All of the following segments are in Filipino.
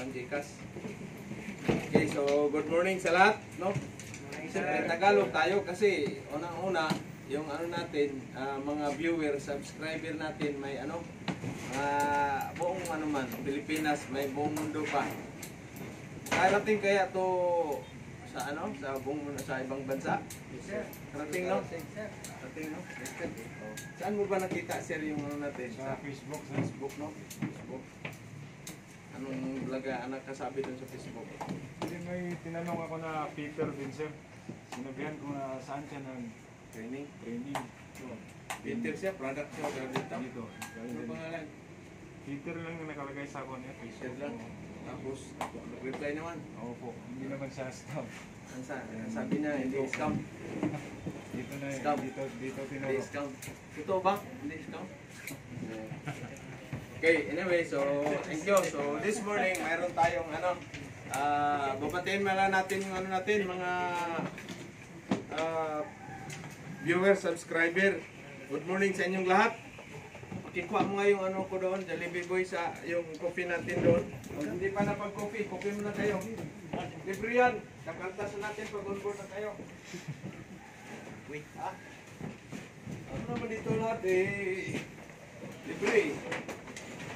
pang-Gcash. Okay, so good morning sa lahat, no? Siyempre, Tagalog tayo kasi unang-una, yung ano natin, mga viewer, subscriber natin, may ano, buong ano man, Pilipinas, may buong mundo pa. Karating kaya to sa ano, sa ibang bansa? Karating, no? Karating, no? Saan mo ba nakita, sir, yung ano natin? Sa Facebook, no? Facebook. Anong laga anak kasabi dun sa Facebook? Hindi, may tinanong ako na Peter Vincent. Sinabihan ko na saan siya Training. Peter siya, product siya dito. Dito. Ano pangalan? Peter lang yung nakalagay sa ako niya. Peter lang. Tapos, nag-reply naman. Oo po, hindi naman siya scam. Sabi niya, hindi scam. Dito na Scam. dito Hindi tinuro. scam. Totoo ba? Hindi scam? Okay, anyway, so thank you. So this morning, mayroon tayong ano, babatiin mala natin yung ano natin, mga viewer, subscriber. Good morning sa inyong lahat. Pakikuha mo nga yung ano ko doon, Jollibee Boy, sa yung coffee natin doon. Kung hindi pa napag-coffee, coffee muna kayo. Libre yan. Kakaltasan natin pag on-board na kayo. Wait, ha? Ano naman dito lahat eh? Libre.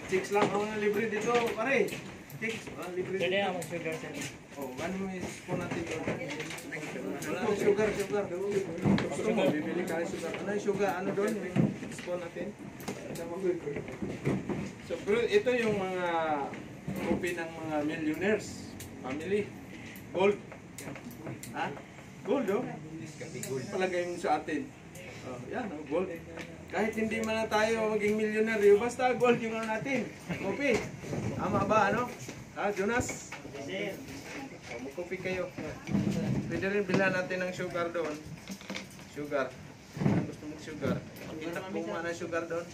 Chicks lang ang mga libre dito, pare. Chicks, libre dito. Pwede ako sugar sa inyo. Oh, ano may spoon natin doon? Wala na sugar. Gusto mo, bibili ka ng sugar. Ano yung sugar? Ano doon? Yung spoon natin? So, bro, ito yung mga kopi ng mga millionaires. Family. Gold. Ha? Gold, oh. Palagay mo sa atin. Oh, yan, oh, gold. Kahit hindi man na tayo maging milyonaryo, basta gold yung ano natin. Kopi. Tama ba, ano? Ha, Jonas? Oh, mag-coffee kayo. Pwede rin bilhan natin ng sugar doon. Sugar. Ano gusto mong sugar? Kita po nga ng sugar doon.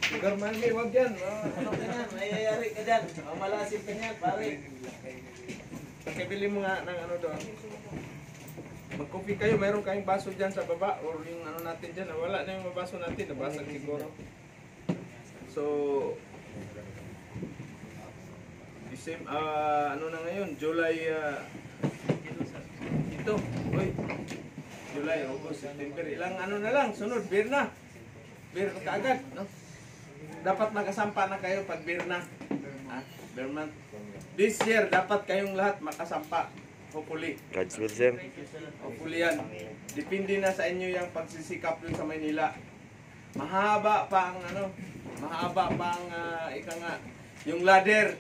Sugar mami, wag yan. Ano ka yan? Mayayari ka dyan. Malasim ka yan, pare. Pakibili mo nga ng ano doon. Mag-coffee kayo, mayroon kayong baso dyan sa baba or yung ano natin dyan. Wala na yung baso natin, nabasag siguro. So, same, ano na ngayon, July, ito, oy, July, August, September, ilang ano na lang, sunod, beer na. Beer kaagad, no? Dapat makasampa na kayo pag beer na. Beer month. This year, dapat kayong lahat makasampa. Hopefully. God's will, sir. Hopefully yan. Depende na sa inyo yung pagsisikap yun sa Maynila. Mahaba pa ang ano, mahaba pa ang ika nga, yung ladder.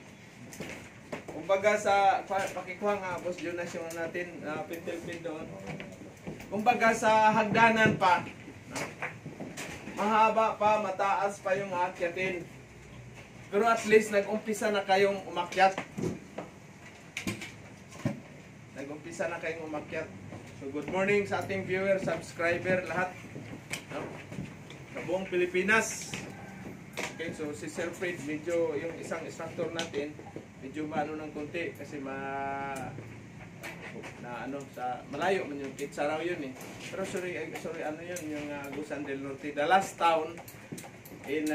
Kumbaga sa, pakikuha nga, Boss Jonas yung natin, pintil-pin doon. Kumbaga sa hagdanan pa, mahaba pa, mataas pa yung aakyatin. Pero at least nag-umpisa na kayong umakyat. Nag-umpisa na kayong umakyat. So good morning sa ating viewer, subscriber, lahat. No? Sa buong Pilipinas. Okay, so si Sir Fred, medyo yung isang instructor natin, medyo maano ng konti kasi na ano sa malayo man yung Kitsaraw yun eh. Pero sorry ano yun yung Agusan del Norte, the last town in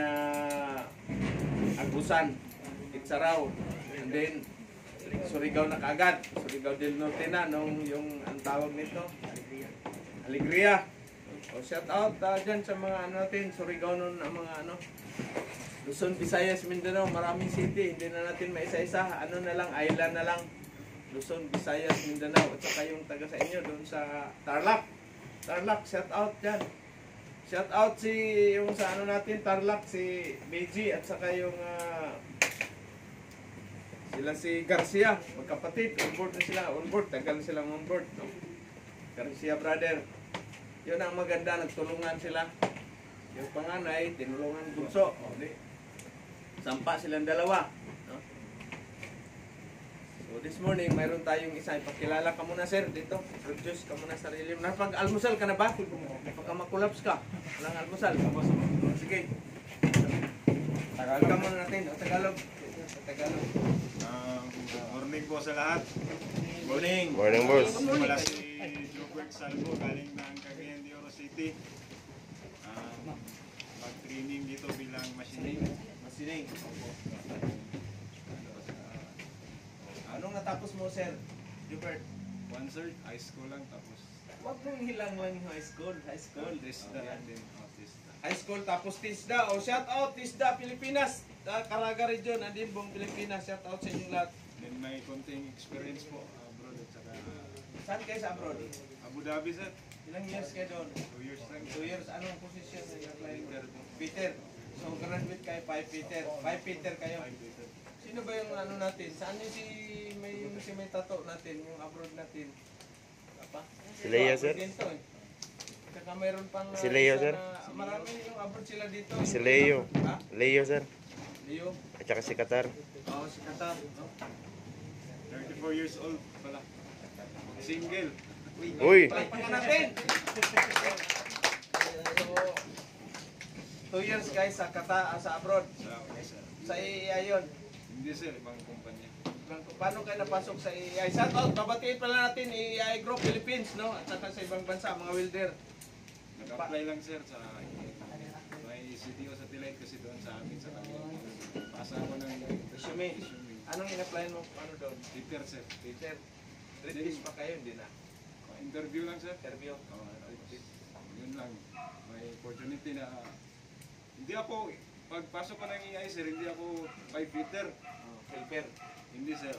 Agusan, Kitsaraw, and then Surigao na kaagad, Surigao del Norte na nung yung ang tawag nito Alegria. O shout out dyan sa mga ano natin, Surigao nun ang mga ano Luzon, Visayas, Mindanao, maraming city, hindi na natin maisa-isa, ano na lang, island na lang. Luzon, Visayas, Mindanao, at saka yung taga sa inyo doon sa Tarlac. Tarlac, shout out dyan. Shout out si, yung sa ano natin, Tarlac, si Beji, at saka yung, sila si Garcia, magkapatid, on board na sila, on board, tagal silang on board, no? Garcia brother. Yun ang maganda, nagtulungan sila. Yung panganay, tinulungan bunso. Sampa silang dalawa. No? So this morning, mayroon tayong isa. Ipakilala ka muna, sir, dito. Introduce ka muna sa sarili. Napag-almusal ka na ba? Napag-makulaps ka. Walang almusal. Sige. Tagalog muna natin. Tagalog. Tagalog. Morning po sa lahat. Morning. Morning, boss. Wala si Jobert Salvo, galing ng Cagayan de Oro City. Pag-training dito bilang machining. Masining. mo, sir? Jubert? One sir, high school lang tapos Huwag mong hilang lang yung high school. High school. TISDA Oh, yan. din. TISDA. High school tapos TISDA. O, shout out TISDA Pilipinas. Caraga Region, andin buong Pilipinas. Shout out sa inyong lahat. Then may konting experience po abroad at saka Saan kayo sa abroad? Abu Dhabi sir. Ilang years kayo doon? 2 years lang. 2 years. Anong position na i-apply mo? Peter. So, graduate kayo 5 Peter. 5 Peter kayo. Sino ba yung ano natin? Saan yung si may tato natin? Yung abroad natin? Apa? Si Leo, sir. Dito, eh. Saka mayroon pang... Si Leo, isa sir. na- Marami yung abroad sila dito. Si Leo. Ha? Leo, sir. Leo? At saka si Qatar. Oo, si Qatar. No? 34 years old pala. Single. Uy! Palagpakan natin! So, 2 years guys sa sa abroad. Sa IAI yun. Hindi sir, ibang kumpanya. Paano kayo napasok sa IAI? Shout out, babatiin pala natin IAI Group Philippines, no? At saka sa ibang bansa, mga welder. Nag-apply lang sir sa may CTO satellite kasi doon sa amin sa kanila. Pasa ako ng Resume. Anong in-apply mo? Ano doon? Peter sir. Peter. British pa kayo, hindi na. Interview lang sir. Interview. Yun lang. May opportunity na hindi ako, pagpasok ko ng EI sir, hindi ako 5 Peter. Silver. Hindi sir.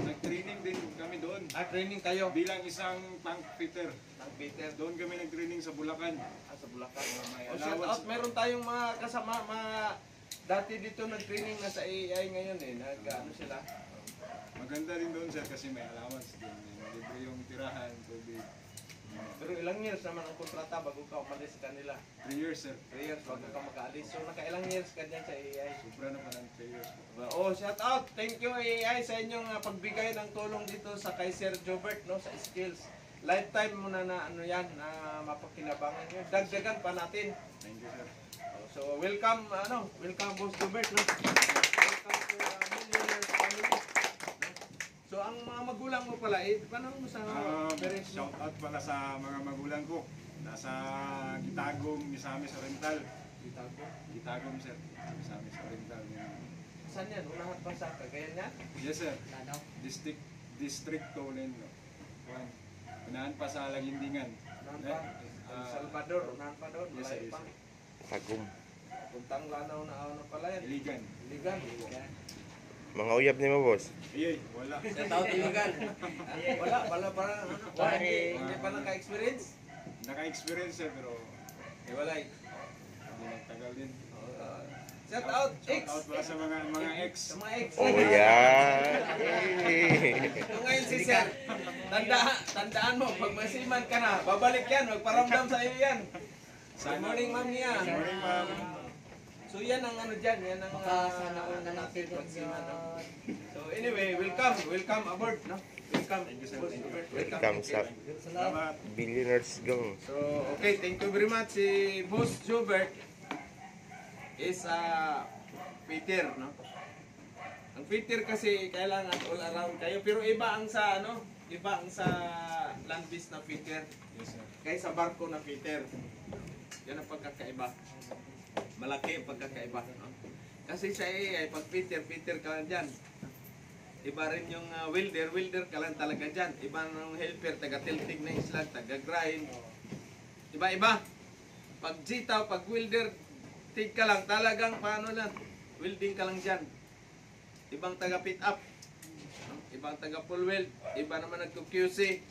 Nag-training din kami doon. Training kayo. Bilang isang tank fitter. Ng Peter. Doon kami nag-training sa Bulacan. Sa Bulacan. May Oh, shout out, meron tayong mga kasama, dati dito nag-training na sa AI ngayon eh. Ano sila? Maganda rin doon sir kasi may allowance din. Libre yung tirahan, tubig. Pero ilang years naman ang kontrata bago ka umalis sa kanila? 3 years sir. 3 years bago ka mag-aalis. So nakailang years ka dyan sa AI? Sobra naman ang 3 years po. Oh, shout out. Thank you AI sa inyong pagbigay ng tulong dito sa kay Sir Jobert, no, sa skills. Lifetime mo na ano yan, na mapakinabangan yun. Dagdagan pa natin. Thank you sir. So welcome, welcome Boss Jobert, no. Welcome to Millionaires Family. So ang mga magulang mo pala, paano mo sa parents mo? Shout out pala sa mga magulang ko. Nasa Gitagom, Misamis Oriental. Gitagom sir. Misamis Oriental. Saan yan? Unahan pa sa Cagayan yan? Yes sir. District Tolen. Unahan pa sa Lagindingan. Unahan pa? El Salvador, unahan pa doon? Yes sir. Malayo pa. Tagum. Puntang lanaw na pala yan. Iligan. Iligan. Mga uyab ni mo, boss. Ayay, wala. Sa taon Iligan. Wala, hindi pa naka-experience? Naka-experience sir pero Wala. hindi nagtagal din. Shout out, X! Shout out pala sa mga ex. Sa mga X. Oh, yan! Ito ngayon si Sir. Tandaan mo, pag masiman ka na, babalik yan, magparamdam sa iyo yan. Good morning, ma'am niya. Good morning ma'am. So yan ang ano dyan, yan ang natin magsiman. No? So anyway, welcome aboard. No? Welcome. Welcome sa Salamat. Billionaires Gang. So okay, thank you very much. Si Boss Jobert is Peter, no? Ang Peter kasi kailangan all around kayo, pero iba ang sa iba ang sa land based na Peter Yes sir. kaysa barko na Peter. Yan ang pagkakaiba. Malaki ang pagkakaiba, no? Kasi sa AI, pag Peter ka lang dyan. Iba rin yung welder ka lang talaga dyan. Iba ng helper, taga-tilting na islag, taga-grind. Iba-iba. Pag jitaw, pag welder, tig ka lang, talagang paano lang, welding ka lang dyan. Ibang taga-pit up, no? Ibang taga-full weld, iba naman nagko-QC.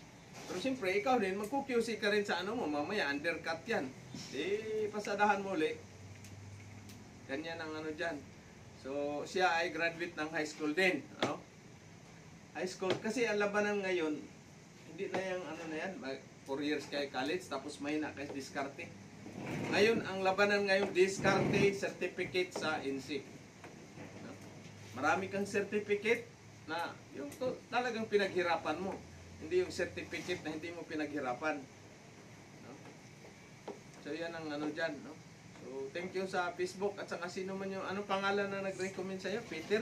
Pero siyempre, ikaw din, magko-QC ka rin sa mo, mamaya undercut yan. Pasadahan mo ulit. Ganyan ang dyan. So, siya ay graduate ng high school din. No? High school, kasi ang labanan ngayon, hindi na yung na yan, 4 years kayo college, tapos mahina kayo diskarte. Ngayon, ang labanan ngayon, diskarte, certificate sa INSEE. No? Marami kang certificate na yung talagang pinaghirapan mo. Hindi yung certificate na hindi mo pinaghirapan. No? So, yan ang dyan. No? So, thank you sa Facebook at saka sino man yung, anong pangalan na nag-recommend sa'yo? Peter?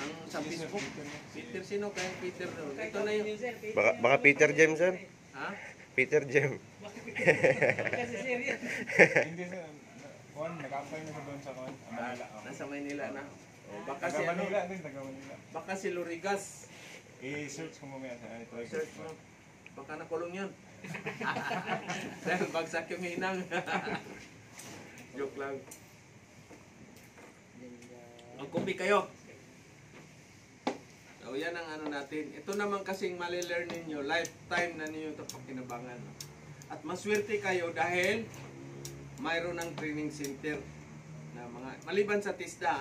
Ang sa Facebook? Peter, sino kayang Peter doon? Ito na yung... Baka Peter Jem, sir. Ha? Peter Jem. Hindi sir. Nag-apply na sa doon sa Manila. Nasa Maynila na. O, baka si Taga Manila din, taga Manila. baka si Lorigas. I-search ko mamaya. Try ko. Search mo. Baka nakulong yun. Dahil bagsak yung hinang. Joke lang. Magkupi kayo. So, yan ang ano natin. Ito naman kasing mali-learn ninyo, lifetime na ninyo ito pakinabangan. At maswerte kayo dahil mayroon ng training center na mga, maliban sa TISDA,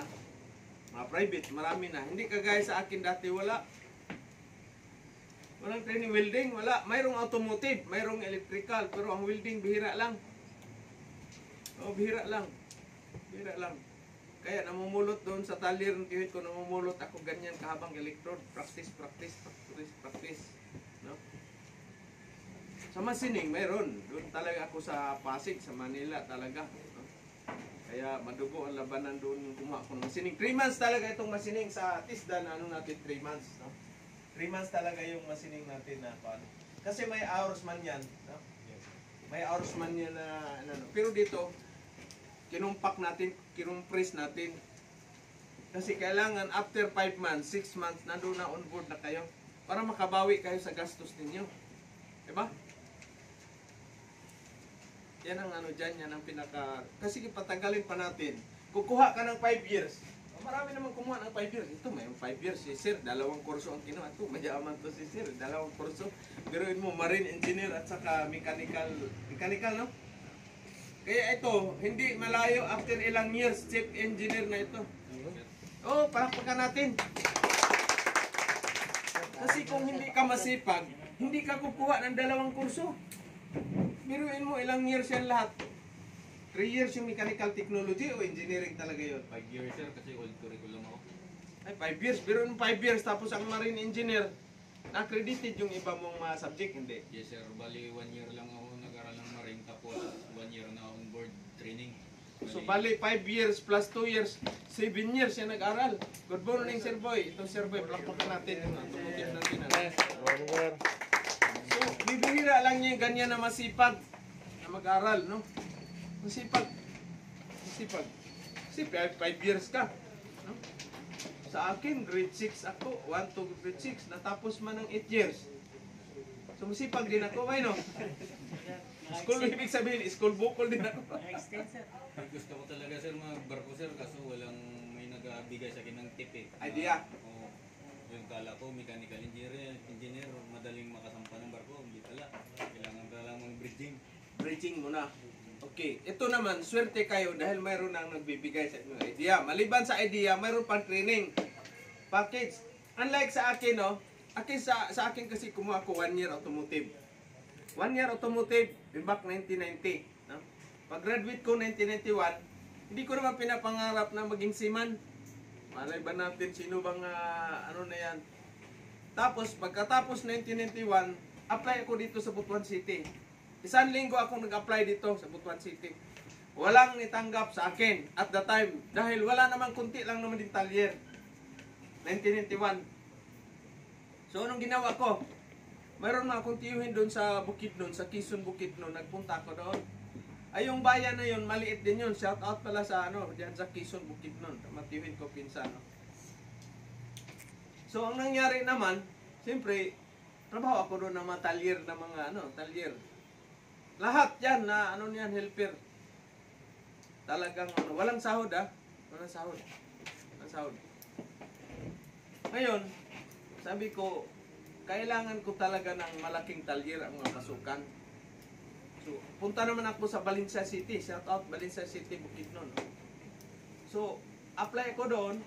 mga private, marami na. Hindi kagaya sa akin dati, wala. Walang training welding, wala. Mayroong automotive, mayroong electrical, pero ang welding, bihira lang. O, bihira lang. Bihira lang. Kaya namumulot doon sa talir ng tihit ko, namumulot ako ganyan kahabang electrode. Practice. No? Sa masining, mayroon. Doon talaga ako sa Pasig, sa Manila talaga. No? Kaya madugo ang labanan doon yung kumuha ko ng masining. 3 months talaga itong masining sa TISDA na ano natin, 3 months. No? 3 months talaga yung masining natin na paano. Kasi may hours man yan. No? May hours man yan na ano. Pero dito, kinumpak natin, kinumpres natin. Kasi kailangan after 5 months, 6 months, nandun na on board na kayo para makabawi kayo sa gastos ninyo. Diba? Yan ang ano dyan, yan ang pinaka... Kasi patagalin pa natin. Kukuha ka ng 5 years. Marami naman kumuha ng 5 years. Ito may 5 years si Sir, 2 kurso ang kinuha. Ito, mayaman to si Sir, 2 kurso. Biruin mo, marine engineer at saka mechanical, no? Kaya ito, hindi malayo after ilang years, chief engineer na ito. Oh, palakpakan natin. Kasi kung hindi ka masipag, hindi ka kukuha ng 2 kurso. Biruin mo, ilang years yan lahat. 3 years yung mechanical technology o engineering talaga yun? 5 years sir, kasi old curriculum ako. Ay, 5 years. Biruin mo 5 years, tapos ang marine engineer, na-accredited yung iba mong subject, hindi? Yes sir, bali 1 year lang ako nag-aral ng marine, tapos 1 year na on board training. So, bali 5 years plus 2 years, 7 years siya nag-aral. Good morning, Sir Boy. Ito, Sir Boy, palakpakan natin. Tumutip natin. Morning, sir. So, bibihira lang niya yung ganyan na masipag na mag-aral, no? Masipag. Kasi 5 years ka. No? Sa akin, grade 6 ako. 1 to grade 6. Natapos man ng 8 years. So, masipag din ako. Ay, no? School, ibig sabihin, school bukol din ako. Gusto ko talaga sir mag-barko sir, kaso walang may nag-bigay sa akin ng tip eh. Idea. Oo. Yung kala ko, mechanical engineer, madaling makasampa ng barko. Hindi pala. Kailangan pala mag-bridging. Bridging muna. Okay, ito naman, swerte kayo dahil mayroon nang nagbibigay sa inyong idea. Maliban sa idea, mayroon pang training package. Unlike sa akin, no? Sa akin kasi kumuha ko 1 year automotive. 1 year automotive, back 1990. No? Pag-graduate ko 1991, hindi ko naman pinapangarap na maging seaman. Malay ba natin sino bang ano na yan. Tapos, pagkatapos 1991, apply ako dito sa Butuan City. 1 linggo akong nag-apply dito sa Butuan City. Walang nitanggap sa akin at the time. Dahil wala namang kunti lang naman din talyer. 1991. So, anong ginawa ko? Mayroon na akong tiyuhin doon sa Bukidnon, sa Quezon Bukidnon. Nagpunta ako doon. Ay, yung bayan na yun, maliit din yun. Shout out pala sa ano, diyan sa Quezon Bukidnon. Matiyuhin ko pinsan. No? So, ang nangyari naman, siyempre, trabaho ako doon ng mga talyer na mga talyer. Lahat yan na niyan, helper. Talagang walang sahod Walang sahod. Walang sahod. Ngayon, sabi ko, kailangan ko talaga ng malaking talyer ang mga pasukan. So, punta naman ako sa Valencia City. Shout out Valencia City, Bukidnon. So, apply ko doon.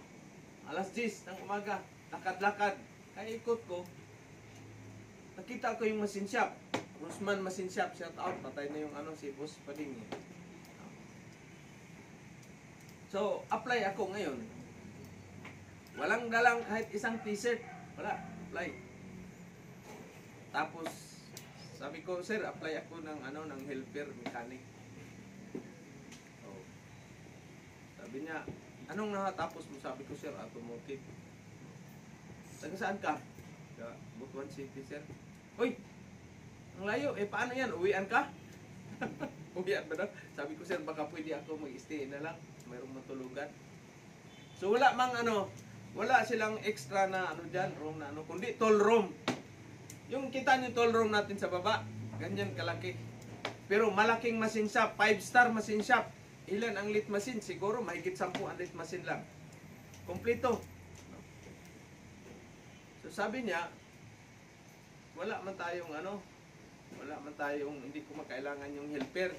Alas 10 ng umaga. Lakad-lakad. Kaya ikot ko. Nakita ko yung machine shop. Rusman Machine Shop. Shout out. Patay na yung si Boss Pading. So, apply ako ngayon. Walang dalang kahit isang t-shirt. Wala. Apply. Tapos, sabi ko, sir, apply ako ng ng helper mechanic. Oh. Sabi niya, anong nakatapos mo? Sabi ko, sir, automotive. Taga saan ka? Sa Butuan City, sir. Uy, ang layo. Paano yan? Uwian ka? Uwian ba daw? Sabi ko, sir, baka pwede ako mag-stay na lang. Mayroong matulugan. So, wala Wala silang extra na ano dyan, room na ano, kundi toll room. Yung kita niyo toll room natin sa baba, ganyan kalaki. Pero malaking machine shop, 5-star machine shop. Ilan ang lit machine? Siguro mahigit 10 ang lit machine lang. Kompleto. So sabi niya, wala man tayong ano, wala man tayong, hindi ko makailangan yung helper.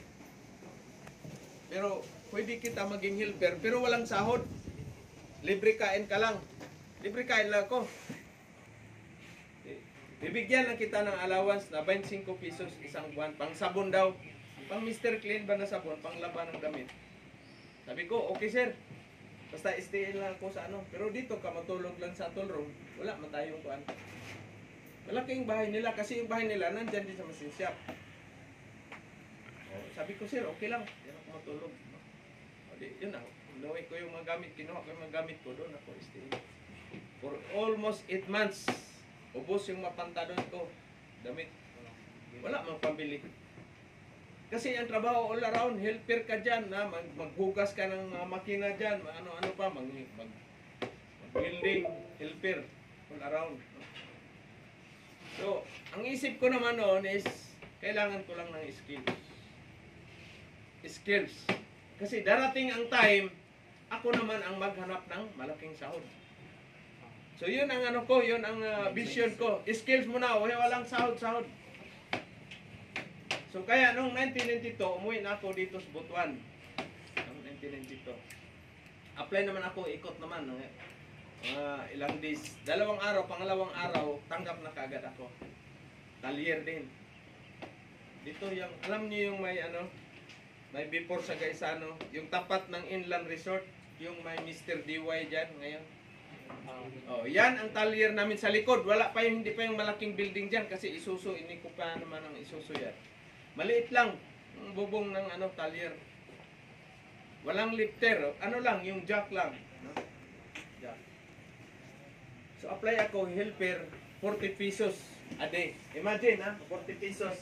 Pero pwede kita maging helper, pero walang sahod. Libre kain ka lang. Libre kain lang ako. Bibigyan lang kita ng allowance na 25 pesos isang buwan. Pang sabon daw. Pang Mr. Clean ba na sabon? Pang laban ng damit. Sabi ko, okay sir. Basta stay lang ako sa ano. Pero dito ka matulog lang sa toll room. Wala man tayong kuan. Malaking bahay nila. Kasi yung bahay nila nandyan din sa machine shop. Sabi ko sir, okay lang. Diyan ako matulog. Yun na. Inuwi ko yung mga gamit. Kinuha ko yung mga gamit ko doon. Ako stay. For almost 8 months. Ubos yung mapantadon ko. Damit. Wala mang pambili. Kasi ang trabaho all around, helper ka dyan, na maghugas ka ng makina dyan, ano-ano pa, mag-building, helper, all around. So, ang isip ko naman noon is, kailangan ko lang ng skills. Skills. Kasi darating ang time, ako naman ang maghanap ng malaking sahod. So yun ang ano ko, yun ang vision ko. Skills muna, walang sahod-sahod. So kaya nung 1992, umuwi na ako dito sa Butuan. Noong 1992. Apply naman ako, ikot naman. No? Ilang days. Dalawang araw, pangalawang araw, tanggap na kaagad ako. Talyer din. Dito yung, alam niyo yung may ano, may before sa Gaisano, yung tapat ng Inland Resort, yung may Mr. DY dyan ngayon. Oh, yan ang talyer namin sa likod. Wala pa yung, hindi pa yung malaking building diyan kasi Isuzu, ini ko pa naman ang Isuzu yan. Maliit lang ang bubong ng ano talyer. Walang lifter, ano lang, yung jack lang, no? Jack. So apply ako helper, 40 pesos a day. Imagine ha, 40 pesos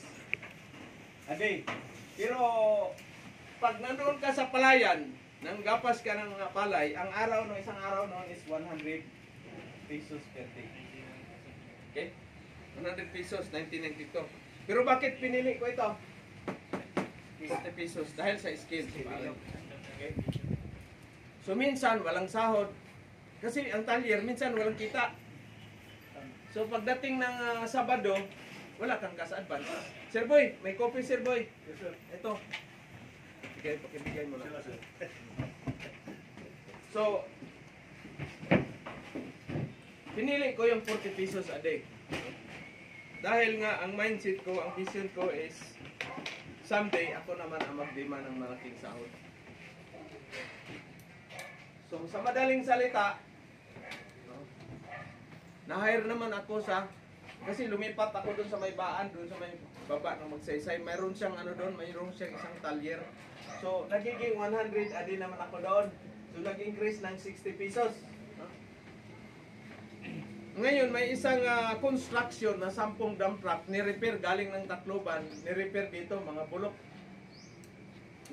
a day. Pero pag nandoon ka sa palayan, nang gapas ka ng palay, ang araw no, isang araw noon is 100 pesos per day. Okay? 100 pesos, 1992. Pero bakit pinili ko ito? 50 pesos dahil sa skills. Okay? So minsan walang sahod. Kasi ang talyer, minsan walang kita. So pagdating ng Sabado, wala kang cash advance. Sir Boy, may coffee Sir Boy. Yes, sir. Ito. Okay, pakibigay mo na. So, pinili ko yung 40 pesos a day. Dahil nga, ang mindset ko, ang vision ko is, someday, ako naman ang magdima ng malaking sahod. So, sa madaling salita, na-hire naman ako sa, kasi lumipat ako doon sa may baan, doon sa may baba ng Magsaysay. Mayroon siyang ano doon, mayroon siyang isang talyer. So, nagiging 100 a day naman ako doon. So, nag-increase ng 60 pesos. Ngayon, may isang construction na 10 dump truck, ni-repair galing ng Tacloban, ni-repair dito, mga bulok.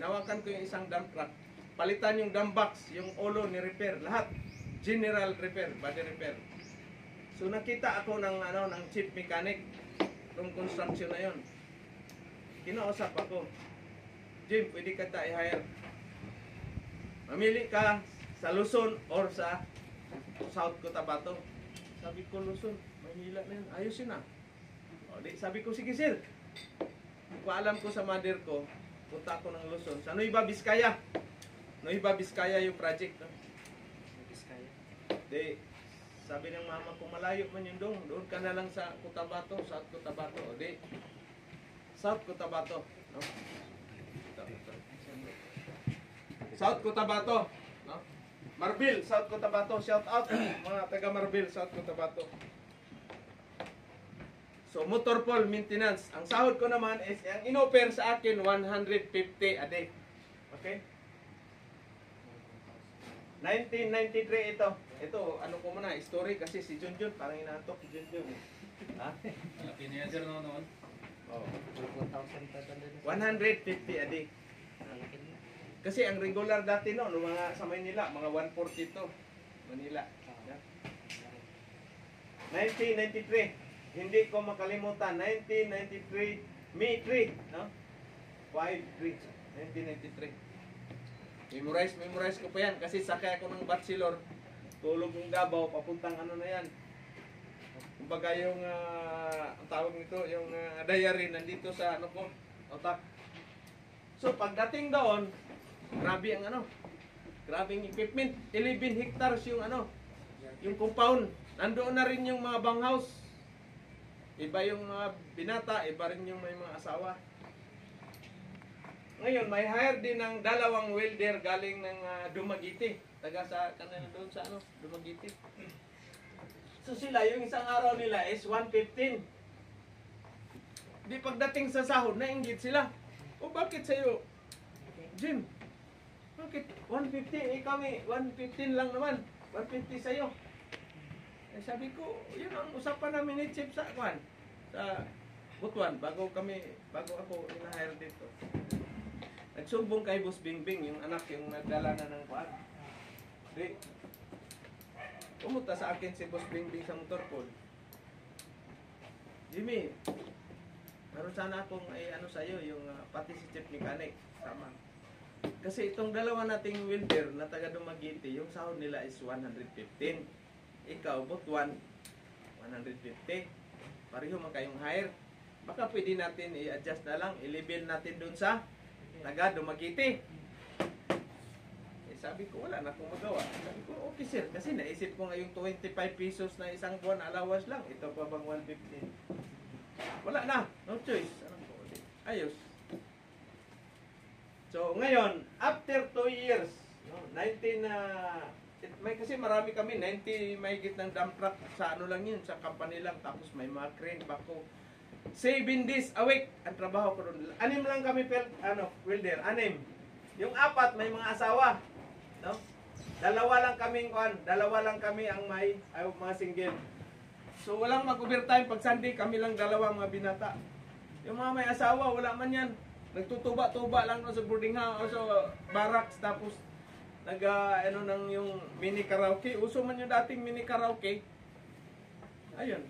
Nawakan ko yung isang dump truck. Palitan yung dump box, yung ulo, ni-repair. Lahat, general repair, body repair. So, nakita ako ng, ng chief mechanic ng construction na yon. Kinausap ako, Jim, pwede ka tayo i-hire. Mamili ka sa Luzon or sa South Cotabato. Sabi ko, Luzon, Manila na yun. Ayos yun ah. O, sabi ko, sige sir. Paalam ko sa mother ko, punta ako ng Luzon. Sa Nueva Vizcaya. Nueva Vizcaya yung project. No? Vizcaya. Sabi ng mama ko, malayo man yun doon. Doon ka na lang sa Cotabato, South Cotabato. O South Cotabato. No? South Cotabato. No? Marbil, South Cotabato. Shout out mga taga Marbil, South Cotabato. So, motor pool maintenance. Ang sahod ko naman is, ang in-offer sa akin, 150 a day. Okay? 1993 ito. Ito, ano ko muna, story kasi si Junjun, parang inaantok si Junjun. Ha? Malaki na yan sir noon. Oh. 150 a day. Kasi ang regular dati no, mga sa Manila, mga 140 to. Manila. Yeah. 1993. Hindi ko makalimutan. 1993, May 3, no? 5-3, 1993. Memorize ko pa yan kasi sakay ako ng bachelor. Tulog ng Davao, papuntang ano na yan. Kumbaga yung, ang tawag nito, yung diary nandito sa ano ko, otak. So pagdating doon, grabe ang ano, grabe ang equipment. 11 hectares yung ano, yung compound. Nandoon na rin yung mga banghouse. Iba yung mga binata, iba rin yung may mga asawa. Ngayon, may hire din ng 2 welder galing ng Dumaguete. Taga sa kanila doon sa ano, Dumaguete. So sila, yung isang araw nila is 115. Di pagdating sa sahod, nainggit sila. O bakit sa'yo, Jim? Bakit 150? Eh kami, 115 lang naman. 150 sa'yo. Eh sabi ko, yun ang usapan namin ni Chief sa kwan. Sa Butuan, bago ako in-hire dito. Nagsumbong kay Boss Bingbing, yung anak yung nagdala na ng kwan. Di, pumunta sa akin si Boss Bingbing sa motor pool. Jimmy, meron sana akong ano sa'yo, yung pati si Chief Mechanic. Sama. Kasi itong dalawa nating welder na taga Dumaguete, yung sahod nila is 115. Ikaw, Butuan, 150. Pareho man kayong hire. Baka pwede natin i-adjust na lang, i-level natin dun sa taga Dumaguete. Sabi ko, wala na akong magawa. Sabi ko, okay sir, kasi naisip ko nga yung 25 pesos na isang buwan allowance lang. Ito pa bang 150? Wala na, no choice. Ayos. So, ngayon, after 2 years, no, 19 may kasi marami kami, 90 may ng dump truck sa ano lang yun, sa company lang. Tapos may mga crane, bako. 7 days a week ang trabaho ko doon. 6 lang kami, welder, 6. Yung 4 may mga asawa. No? Dalawa lang kami ang may mga single. So walang mag-overtime pag Sunday, kami lang dalawa mga binata. Yung mga may asawa, wala man yan. Nagtutuba-tuba lang no, sa boarding house o sa barracks, tapos ano nang yung mini karaoke. Uso man yung dating mini karaoke. Ayun.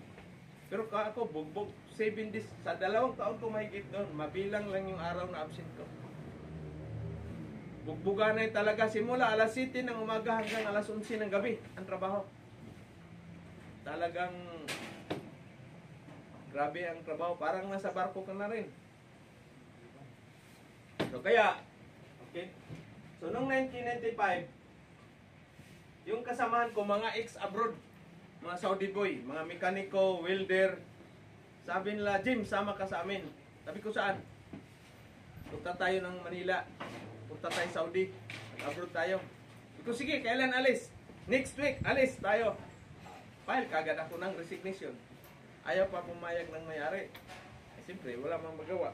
Pero ako bugbog 7 days sa 2 taon ko mahigit doon. Mabilang lang yung araw na absent ko. Bugbugan na talaga simula alas 7 ng umaga hanggang alas 11 ng gabi ang trabaho. Talagang grabe ang trabaho. Parang nasa barko ka na rin. So kaya, okay. So noong 1995, yung kasamahan ko mga ex-abroad, mga Saudi boy, mga mekaniko, welder, sabi nila, Jim, sama ka sa amin. Sabi ko, saan? Punta tayo ng Manila. Punta tayo Saudi. Abroad tayo. Sabi ko, sige, kailan alis? Next week, alis tayo. File kagad ako ng resignation. Ayaw pa pumayag ng may-ari. Eh, siyempre, wala mang magawa.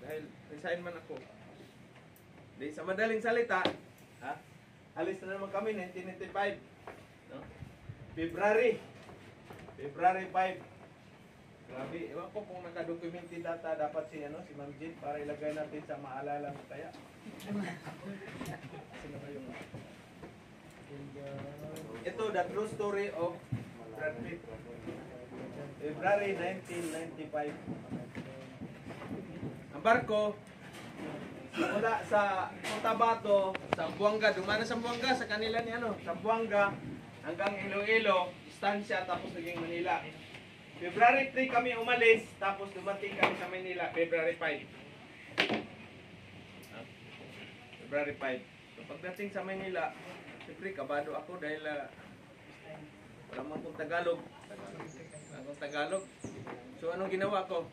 Dahil resign man ako. Di, sa madaling salita, alis na naman kami, 1995. No? February 5. Grabe, ewan ko kung nakadocumented data dapat si Ma'am Jean para ilagay natin sa maalala mo kaya. Sino ba yung ito, the true story of Brad Pitt. February 1995. Ang barko mula sa Cotabato, Zamboanga, dumana sa Zamboanga sa kanila ni Zamboanga hanggang Iloilo, distansya, tapos naging Manila. February 3 kami umalis, tapos dumating kami sa Manila, February 5. February 5. So pagdating sa Manila, siyempre kabado ako dahil wala man kong Tagalog. So anong ginawa ko?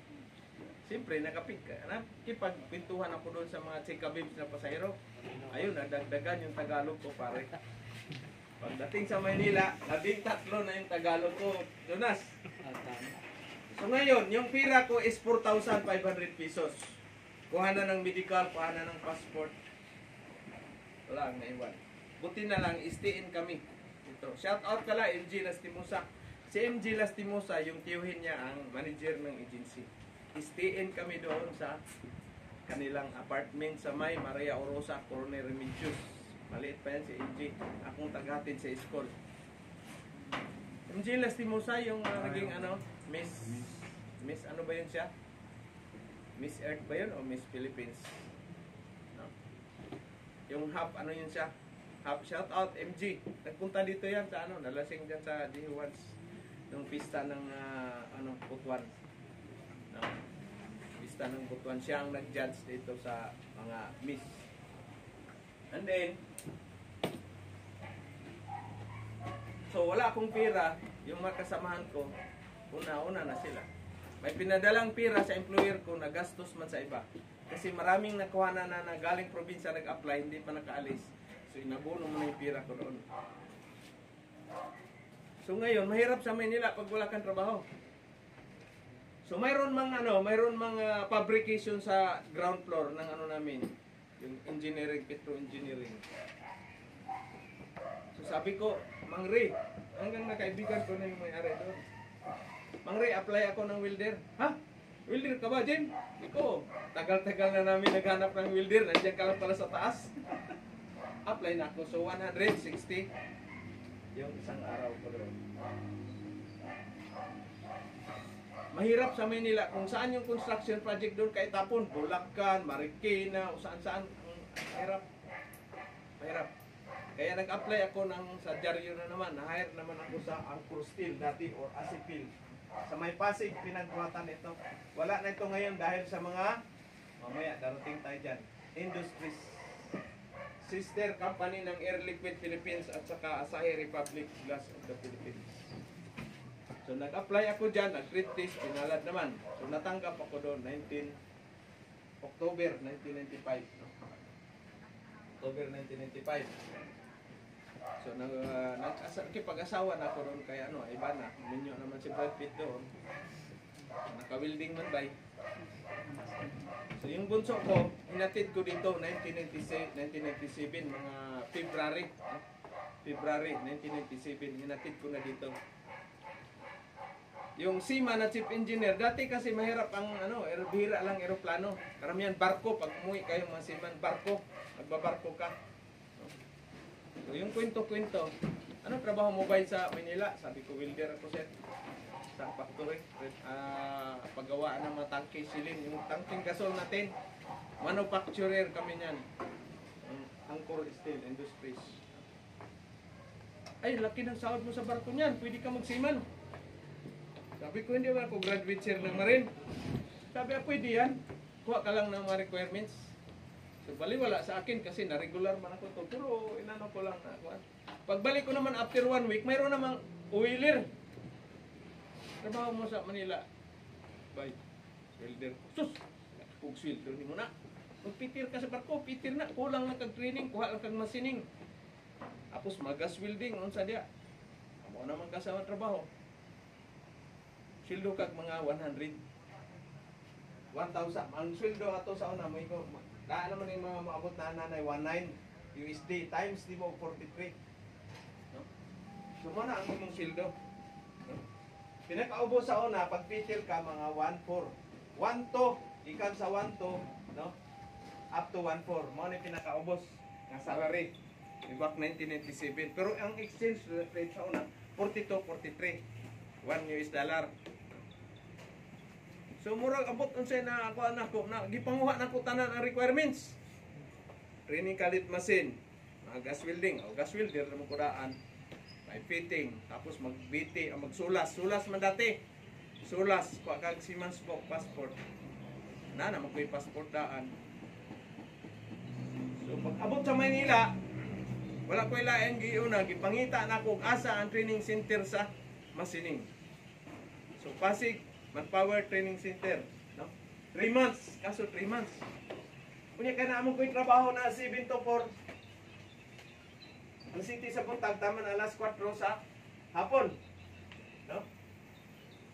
Siyempre nakipagpintuhan ako doon sa mga chika-babes na pasahero. Ayun, nadagdagan yung Tagalog ko, pare. Pagdating sa Manila, 13 na yung Tagalog ko. Jonas. So ngayon, yung pira ko is 4,500 pesos. Kuha na ng medical, kuha na ng passport. Wala ang naiwan. Buti na lang, istiin kami. Ito. Shout out kala, MG Lastimosa. Si MG Lastimosa, yung tiyuhin niya ang manager ng agency. Istiin kami doon sa kanilang apartment sa may Maria Orosa, Corner Remedios. Maliit pa yan si MG. Akong tagahatid sa school. MG, Jean Lastimosa, yung naging ano, Miss ano ba yun siya? Miss Earth ba yun o Miss Philippines? No? Yung half, ano yun siya? Half, shout out MG. Nagpunta dito yan sa ano, nalasing dyan sa Jihuans. Nung pista ng Butuan. No? Pista ng Butuan. Siya ang nag-judge dito sa mga Miss. And then, so wala akong pera, yung mga kasamahan ko, una-una na sila. May pinadalang pera sa employer ko na gastos man sa iba. Kasi maraming nakuha na galing probinsya nag-apply, hindi pa nakaalis. So inabuno mo na yung pera ko doon. So ngayon, mahirap sa Manila pag wala kang trabaho. So mayroon mang fabrication sa ground floor ng ano namin, yung engineering, petro engineering. So sabi ko, Mang Ray, hanggang nakaibigan ko na yung may-ari doon. Mang Ray, apply ako ng welder. Ha? Welder ka ba, Jim? Iko, tagal-tagal na namin naghanap ng welder. Nandiyan ka lang pala sa taas. Apply na ako. So 160 yung isang araw ko doon. Mahirap sa Manila kung saan yung construction project doon kay tapon. Bulacan, Marikina, o saan-saan. Mahirap. Mahirap. Kaya nag-apply ako sa Diaryo na naman. Na-hire naman ako sa Angkor Steel dati or Asipil. Sa may Pasig, pinagbuhatan ito. Wala na ito ngayon dahil sa mga, mamaya, darating tayo dyan, Industries. Sister company ng Air Liquid Philippines at saka Asahi Republic Glass of the Philippines. So nag-apply ako dyan, nag-grid test, pinalad naman. So natanggap ako doon, October 1995. No? October 1995. So nagkipag-asawa na ako doon kay iba na. Minyo naman si Brad Pitt doon. Naka-welding man ba? So yung bunso ko, hinatid ko dito 1997, mga February. February 1997, hinatid ko na dito. Yung Sima na chief engineer, dati kasi mahirap ang bihira lang eroplano. Karamihan barko, pag umuwi kayo mga seaman, barko, magbabarko ka. So yung kwento-kwento, ano trabaho mo ba sa Manila? Sabi ko, welder ako sir. Sa factory, paggawaan ng mga tangke silin, yung tangking gasol natin, manufacturer kami niyan. Angkor Steel Industries. Ay, laki ng sahod mo sa barko niyan, pwede ka magsiman. Sabi ko, hindi ba ako graduate sir ng Marine? Sabi, pwede yan. Kuha ka lang ng mga requirements. So, baliwala sa akin kasi na-regular man ako to. Pero, inano ko lang na ako. Pagbalik ko naman after 1 week, mayroon namang oiler. Trabaho mo sa Manila. Bye. Welder. Sus! Pug-swelder ni mo na. Magpitir ka sa barko, pitir na. Kulang lang kag-training, kuha lang kag-masining. Tapos mag-gas welding, unsa dia. Amo naman ka sa trabaho. Sweldo kag mga 100. 1,000. Ang sweldo ato sa una mo iko. Daan naman yung mga maabot na nanay 19 USD times di mo 43. No? So mo na ang imong sweldo. No? Pinakaubo sa una pag pitil ka mga 1,4. 1,2 ikan sa 1,2, no? Up to 1,4 mo ni pinakaubos nga salary. Back 1997. Pero ang exchange rate sa una 42-43. 1 US dollar. So murag abot unsay na ako na gipanguha na ko tanan ang requirements. Training kalit machine, gas welding, o gas welder na kudaan. May fitting, tapos mag-BT, magsulas, sulas man dati. Sulas, kuha kag Siemens book passport. Na makoy passport daan. So pag abot sa Maynila, wala ko ilaen giuna gipangita na ko asa ang training center sa machining. So Pasig Manpower Training Center, no? 3 months, kaso 3 months. Kunya ka na among ko'y trabaho na 7 to 4. Ang city sa Buntag, taman alas 4 sa hapon. No?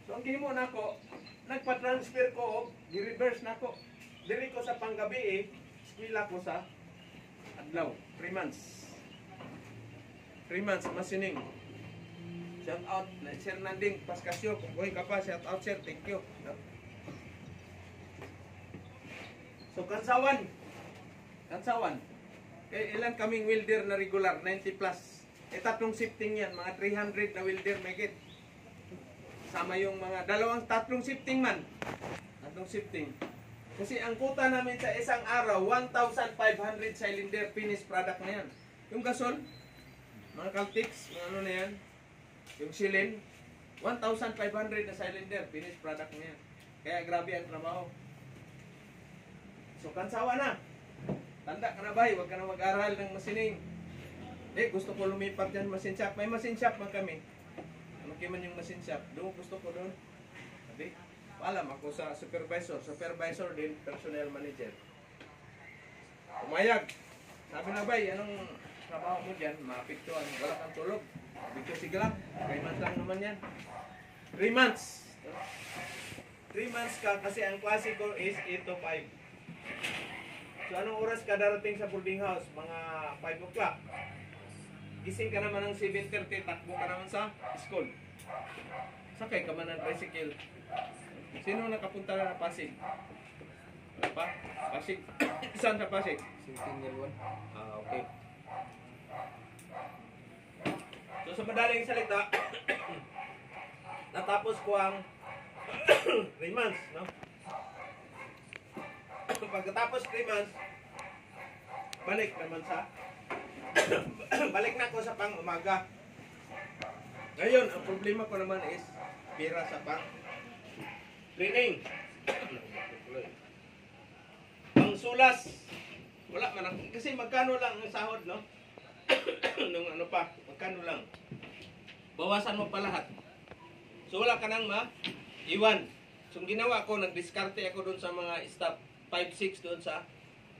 So ang gihimo na ko, nagpa-transfer ko, gi-reverse na ko. Diri ko sa panggabi eskwela ko sa adlaw, 3 months. 3 months, machining. Shout out, Sir Nanding Pascasio. Kung buhay ka pa, shout out sir, thank you. No? So, Kansawan. Ilan kaming welder na regular? 90 plus. Tatlong shifting yan, mga 300 na welder may get. Kasama yung mga tatlong shifting man. Tatlong shifting. Kasi ang kuta namin sa isang araw, 1,500 cylinder finished product na yan. Yung gasol, mga Caltex, mga ano na yan, yung silin, 1,500 na cylinder finished product na yan. Kaya grabe ang trabaho. So kansawa na. Tanda ka na ba? Huwag ka na mag-aral ng masining. Gusto ko lumipat yan machine shop. May machine shop man kami. Ano man yung machine shop? Doon gusto ko doon. Sabi, paalam ako sa supervisor. Supervisor din, personnel manager. Umayag. Sabi na ba, anong trabaho mo dyan? Maapektuhan. Wala kang tulog. Sabi ko, sige lang. 3 months lang naman yan. 3 months. 3 months ka kasi ang klase ko is 8 to 5. So anong oras ka darating sa boarding house? Mga 5 o'clock. Gising ka naman ng 7:30, takbo ka naman sa school. Sakay ka man ng tricycle. Sino nakapunta na Pasig? Wala pa? Pasig? Saan sa Pasig? Okay. So sa madaling salita, natapos ko ang 3 months, no? Pagkatapos 3 months, balik naman sa balik na ako sa pang-umaga. Ngayon, ang problema ko naman is pira sa pang-training. Ang sulas, wala man. Kasi magkano lang ang sahod, no? Nung ano pa, magkano lang. Bawasan mo pa lahat. So wala ka nang iwan. So ginawa ko, nag-discarte ako doon sa mga staff. 5-6 doon sa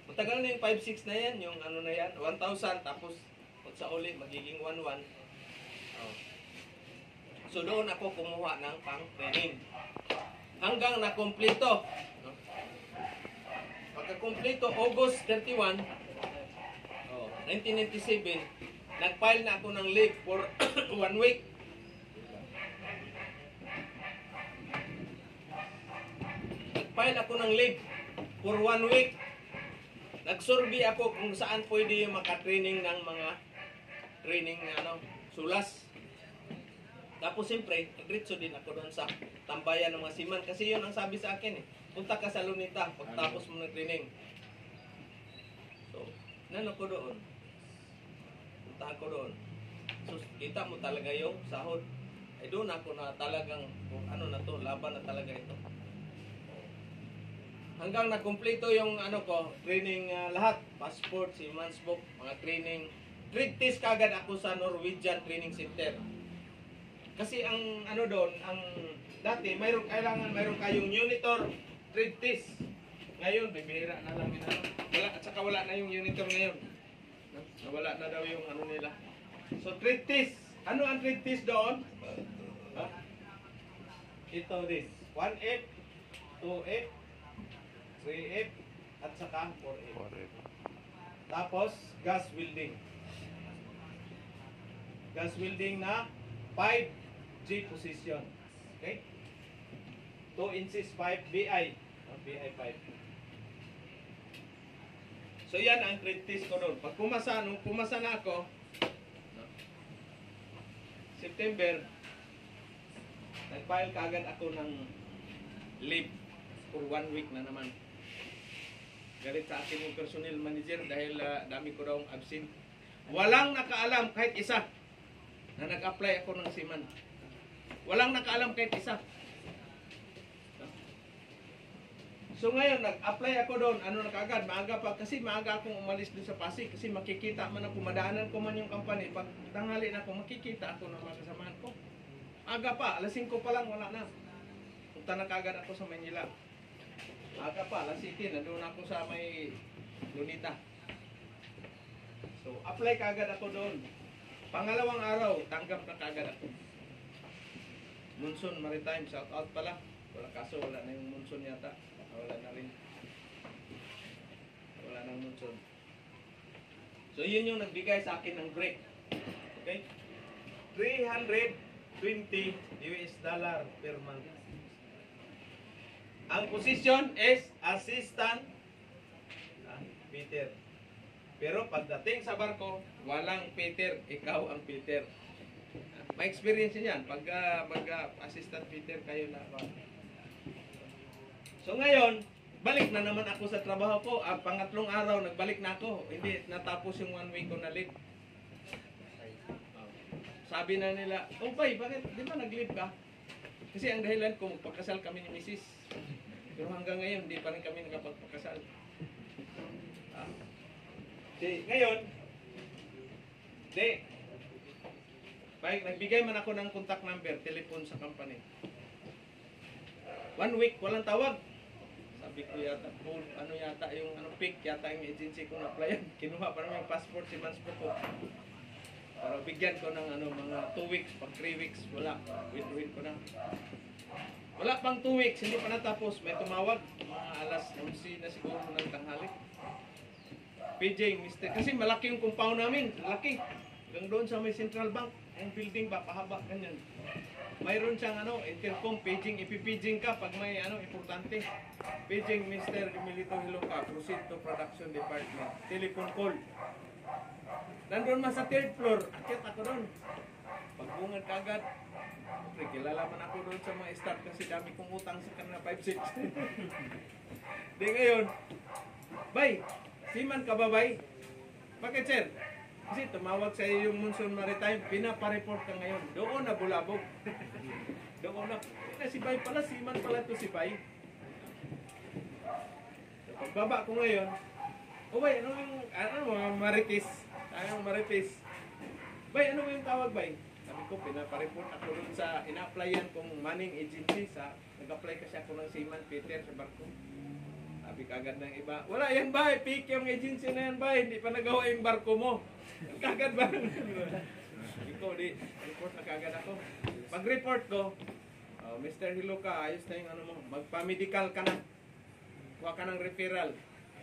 matagal na yung 5-6 na yan, yung ano na yan, 1,000, tapos pag sa uli, magiging 1,1. Oh. So doon ako kumuha ng pang-training. Hanggang na-complete. No? Pagka-complete, August 31, 1997, nag-file na ako ng leave for 1 week. Nag-file ako ng leave for 1 week. Nag-survey ako kung saan pwede makatraining ng mga training sulas. Tapos siyempre, nagritso din ako doon sa tambayan ng mga seaman. Kasi yun ang sabi sa akin punta ka sa Lunita pagtapos mo ng training. So, nano ko doon. Punta ako doon. So, kita mo talaga yung sahod. Doon ako na talagang, laban na talaga ito. Hanggang nakumpleto yung training lahat, passport, seaman's book, mga training. Trade test kagad ako sa Norwegian Training Center. Kasi ang doon, ang dati mayroon kayong monitor trade test. Ngayon bibihira na lang yun. Wala at saka wala na yung monitor ngayon. Nawala na daw yung nila. So trade test. Ano ang trade test doon? Ito this. 1F, 2F, 3F at saka 4F. Tapos gas welding. Gas welding na 5G position. Okay? 2 inches 5 BI. BI 5. So yan ang trade test ko doon. Pag nung pumasa na ako, September, nag-file kaagad ako ng leave for 1 week na naman. Galit sa akin yung personnel manager dahil dami ko daw absent. Walang nakaalam kahit isa na nag-apply ako ng seaman. Walang nakaalam kahit isa. So ngayon, nag-apply ako doon. Ano na kaagad? Maaga pa. Kasi maaga akong umalis doon sa Pasig. Kasi makikita man ako, madaanan ko man yung company. Pag tanghali na ako, makikita ako ng mga kasamahan ko. Aga pa, alas 5 pa lang, wala na. Punta na kaagad ako sa Manila. Aga pa, alas 7, nandun ako sa may Lunita. So, apply kaagad ako doon. Pangalawang araw, tanggap na kaagad ako. Monsoon Maritime, shout out pala. Wala kaso, wala na yung monsoon yata. Wala na rin. Wala nang monsoon. So, yun yung nagbigay sa akin ng break. Okay? $320 per month. Ang position is assistant Peter. Pero pagdating sa barko, walang Peter, ikaw ang Peter. ma-experience niyo yan pag mag-assistant fitter kayo na. So ngayon, balik na naman ako sa trabaho ko. Pangatlong araw, nagbalik na ako. Hindi natapos yung 1 week ko na leave. Sabi na nila, oh bay, bakit? Di ba nag-leave ka? Kasi ang dahilan ko, magpakasal kami ni Mrs. Pero hanggang ngayon, hindi pa rin kami nakapagpakasal. Ngayon, nagbigay man ako ng contact number, telephone sa company. 1 week, walang tawag. Sabi ko yata, yata yung pick, yata yung agency ko na-applyan. Kinuha pa naman yung passport, si Manspo ko. Para bigyan ko ng mga 2 weeks, pag 3 weeks, wala. Withdraw ko na. Wala pang 2 weeks, hindi pa natapos. May tumawag, mga alas 11 na siguro ng tanghali. PJ, Mr. Kasi malaki yung compound namin, malaki. Hanggang doon sa may Central Bank, yung building ba, pahaba, ganyan. Mayroon siyang intercom, paging, ipipaging ka pag may importante. Paging, Mr. Emilito Hiloca, proceed to production department. Telephone call. Nandun man sa 3rd floor, akit ako doon. Pagbungad kagad, kilala man ako doon sa mga staff kasi dami kong utang sa kanila 5-6. Di ngayon, bay, siman ka ba bay? Bakit sir? Kasi tumawag sa iyo yung Monson Maritime, pinapareport ka ngayon. Doon na bulabog. Doon na. Si bay pala, siman pala to si bay. So, pagbaba ko ngayon, oh bay, Marites? Anong Marites? Bay, ano yung tawag bay? Sabi ko, pinapareport ako dun sa ina-applyan kong manning agency sa nag-apply kasi ako ng seaman Peter sa barko. Sabi kagad ng iba, wala yan bay, fake yung agency na yan bay, hindi pa nagawa yung barko mo. Kagad ba? Sabi ko, report na kagad ako. Pag-report ko, Mr. Hiloca, ayos na yung mo, magpa-medical ka na. Kuha ka ng referral.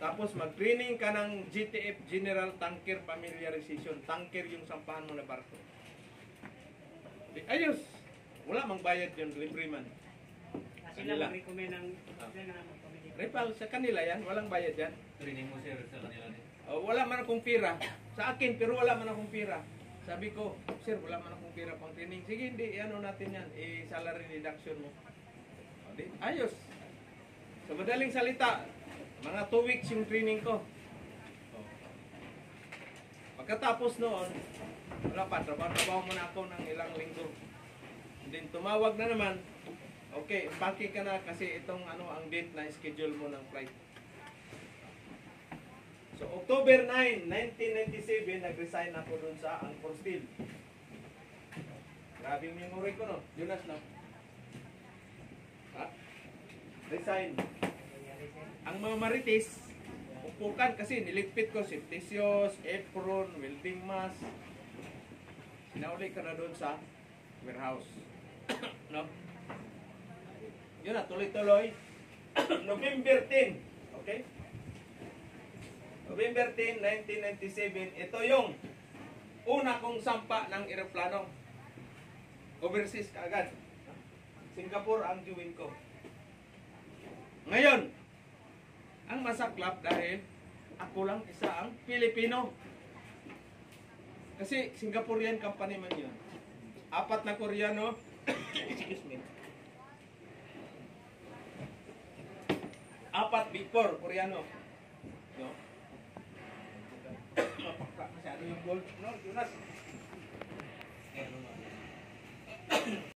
Tapos mag-training ka ng GTF, General Tanker Familiarization. Tanker yung sampahan mo na barko. Ayos! Wala mang bayad yun, libre-man. Sila mag-recommend ng Repal, sa kanila yan, walang bayad yan. Training mo sir sa kanila din. Wala man akong pira. Sa akin, pero wala man akong pira. Sabi ko, sir, wala man akong pira pang training. Sige, hindi, natin yan. Salary reduction mo. Ayos! Sa madaling salita, mga 2 weeks yung training ko. Pagkatapos noon, wala pa, trabaho muna ako ng ilang linggo. Then tumawag na naman, okay, empake ka na kasi itong ang date na schedule mo ng flight. So October 9, 1997, nag-resign ako dun sa Angkor Steel. Grabe yung memory ko, no? Jonas, no? Resign. Ang mga Marites, upukan kasi niligpit ko septisios, apron, welding mask. Sinauli ka na doon sa warehouse. No? Yun na, tuloy-tuloy. November 10. Okay? November 10, 1997. Ito yung una kong sampa ng eroplano. Overseas kaagad. Singapore ang juwin ko. Ngayon, ang masaklap dahil ako lang isa ang Pilipino. Kasi Singaporean company man yun. 4 na Koreano. Excuse me. 4 Big 4 Koreano. No? Masyado yung gold. No, Jonas.